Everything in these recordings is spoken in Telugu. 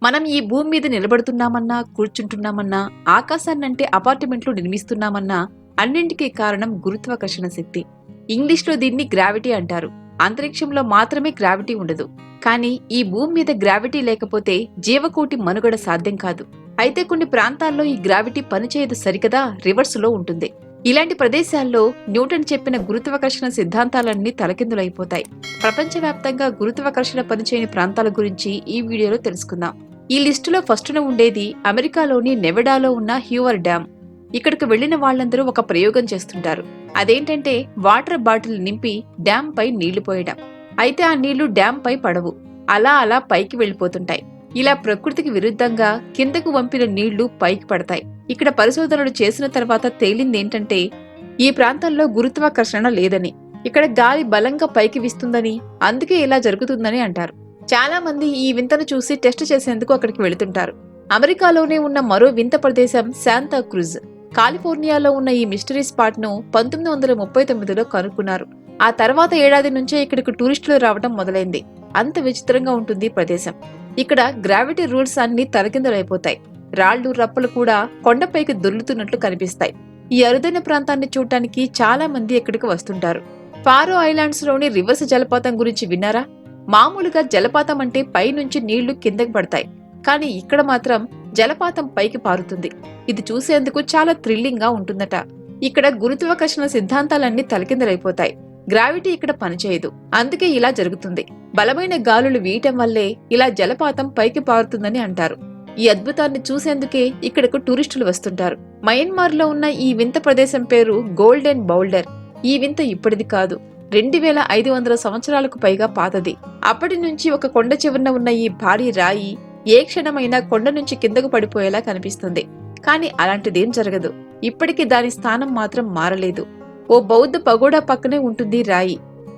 మనం ఈ భూమి మీద నిలబడుతున్నామన్నా, కూర్చుంటున్నామన్నా, ఆకాశాన్నంటే అపార్ట్మెంట్లు నిర్మిస్తున్నామన్నా అన్నింటికీ కారణం గురుత్వాకర్షణ శక్తి. ఇంగ్లీష్లో దీన్ని గ్రావిటీ అంటారు. అంతరిక్షంలో మాత్రమే గ్రావిటీ ఉండదు. కానీ ఈ భూమి మీద గ్రావిటీ లేకపోతే జీవకోటి మనుగడ సాధ్యం కాదు. అయితే కొన్ని ప్రాంతాల్లో ఈ గ్రావిటీ పనిచేయదు సరికదా, రివర్సులో ఉంటుంది. ఇలాంటి ప్రదేశాల్లో న్యూటన్ చెప్పిన గురుత్వాకర్షణ సిద్ధాంతాలన్నీ తలకిందులైపోతాయి. ప్రపంచవ్యాప్తంగా గురుత్వాకర్షణ పనిచేయని ప్రాంతాల గురించి ఈ వీడియోలో తెలుసుకుందాం. ఈ లిస్టులో ఫస్టున ఉండేది అమెరికాలోని నెవడాలో ఉన్న హ్యూవర్ డ్యామ్. ఇక్కడికి వెళ్లిన వాళ్లందరూ ఒక ప్రయోగం చేస్తుంటారు. అదేంటంటే వాటర్ బాటిల్ నింపి డ్యామ్ పై నీళ్లు పోయడం. అయితే ఆ నీళ్లు డ్యామ్ పై పడవు, అలా అలా పైకి వెళ్లిపోతుంటాయి. ఇలా ప్రకృతికి విరుద్ధంగా కిందకు వంపిన నీళ్లు పైకి పడతాయి. ఇక్కడ పరిశోధనలు చేసిన తర్వాత తేలిందేంటంటే ఈ ప్రాంతంలో గురుత్వాకర్షణ లేదని, ఇక్కడ గాలి బలంగా పైకి వీస్తుందని, అందుకే ఇలా జరుగుతుందని అంటారు. చాలా మంది ఈ వింతను చూసి టెస్ట్ చేసేందుకు అక్కడికి వెళుతుంటారు. అమెరికాలోనే ఉన్న మరో వింత ప్రదేశం శాంతా క్రూజ్. కాలిఫోర్నియాలో ఉన్న ఈ మిస్టరీ స్పాట్ ను 1939లో కనుక్కున్నారు. ఆ తర్వాత ఏడాది నుంచే ఇక్కడికి టూరిస్టులు రావడం మొదలైంది. అంత విచిత్రంగా ఉంటుంది ప్రదేశం. ఇక్కడ గ్రావిటీ రూల్స్ అన్ని తలకిందులైపోతాయి. రాళ్లు రప్పలు కూడా కొండపైకి దొర్లుతున్నట్లు కనిపిస్తాయి. ఈ అరుదైన ప్రాంతాన్ని చూడటానికి చాలా మంది ఇక్కడికి వస్తుంటారు. ఫారో ఐలాండ్స్ లోని రివర్స్ జలపాతం గురించి విన్నారా? మామూలుగా జలపాతం అంటే పైనుంచి నీళ్లు కిందకి పడతాయి. కానీ ఇక్కడ మాత్రం జలపాతం పైకి పారుతుంది. ఇది చూసేందుకు చాలా థ్రిల్లింగ్ గా ఉంటుందట. ఇక్కడ గురుత్వాకర్షణ సిద్ధాంతాలన్నీ తలకిందలైపోతాయి. గ్రావిటీ ఇక్కడ పనిచేయదు, అందుకే ఇలా జరుగుతుంది. బలమైన గాలులు వీయటం వల్లే ఇలా జలపాతం పైకి పారుతుందని అంటారు. ఈ అద్భుతాన్ని చూసేందుకే ఇక్కడకు టూరిస్టులు వస్తుంటారు. మయన్మార్ లో ఉన్న ఈ వింత ప్రదేశం పేరు గోల్డెన్ బౌల్డర్. ఈ వింత ఇప్పటిది కాదు, 2500 సంవత్సరాలకు పైగా పాతది. అప్పటి నుంచి ఒక కొండ చివరన ఉన్న ఈ భారీ రాయి ఏ క్షణమైనా కొండ నుంచి కిందకు పడిపోయేలా కనిపిస్తుంది. కానీ అలాంటిదేం జరగదు. ఇప్పటికీ దాని స్థానం మాత్రం మారలేదు. ఓ బౌద్ధ పగోడా పక్కనే ఉంటుంది రాయి.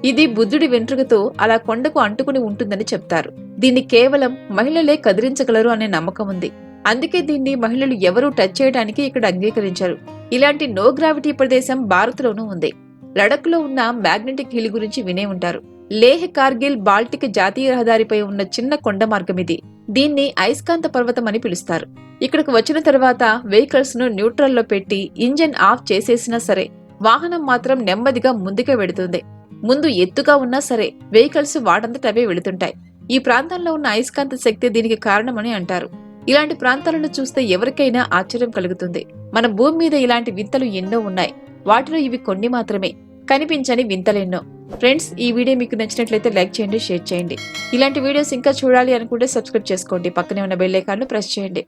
ఇది బుద్ధుడి వెంట్రుకతో అలా కొండకు అంటుకుని ఉంటుందని చెప్తారు. దీన్ని కేవలం మహిళలే కదిలించగలరు అనే నమ్మకం ఉంది. అందుకే దీన్ని మహిళలు ఎవరూ టచ్ చేయడానికి ఇక్కడ అంగీకరించారు. ఇలాంటి నో గ్రావిటీ ప్రదేశం భారత్లోనూ ఉంది. లడక్ లో ఉన్న మ్యాగ్నెటిక్ హిల్ గురించి వినే ఉంటారు. లేహ్ కార్గిల్ బాల్టిక్ జాతీయ రహదారిపై ఉన్న చిన్న కొండ మార్గం ఇది. దీన్ని అయస్కాంత పర్వతం అని పిలుస్తారు. ఇక్కడికి వచ్చిన తర్వాత వెహికల్స్ ను న్యూట్రల్ లో పెట్టి ఇంజన్ ఆఫ్ చేసేసినా సరే వాహనం మాత్రం నెమ్మదిగా ముందుకే వెడుతుంది. ముందు ఎత్తుగా ఉన్నా సరే వెహికల్స్ వాటంతటవే వెళుతుంటాయి. ఈ ప్రాంతంలో ఉన్న అయస్కాంత శక్తి దీనికి కారణమని అంటారు. ఇలాంటి ప్రాంతాలను చూస్తే ఎవరికైనా ఆశ్చర్యం కలుగుతుంది. మన భూమి మీద ఇలాంటి వింతలు ఎన్నో ఉన్నాయి. వాటిలో ఇవి కొన్ని మాత్రమే, కనిపించని వింతలెన్నో. ఫ్రెండ్స్, ఈ వీడియో మీకు నచ్చినట్లయితే లైక్ చేయండి, షేర్ చేయండి. ఇలాంటి వీడియోస్ ఇంకా చూడాలి అనుకుంటే సబ్స్క్రైబ్ చేసుకోండి. పక్కనే ఉన్న బెల్ ఐకాన్ ను ప్రెస్ చేయండి.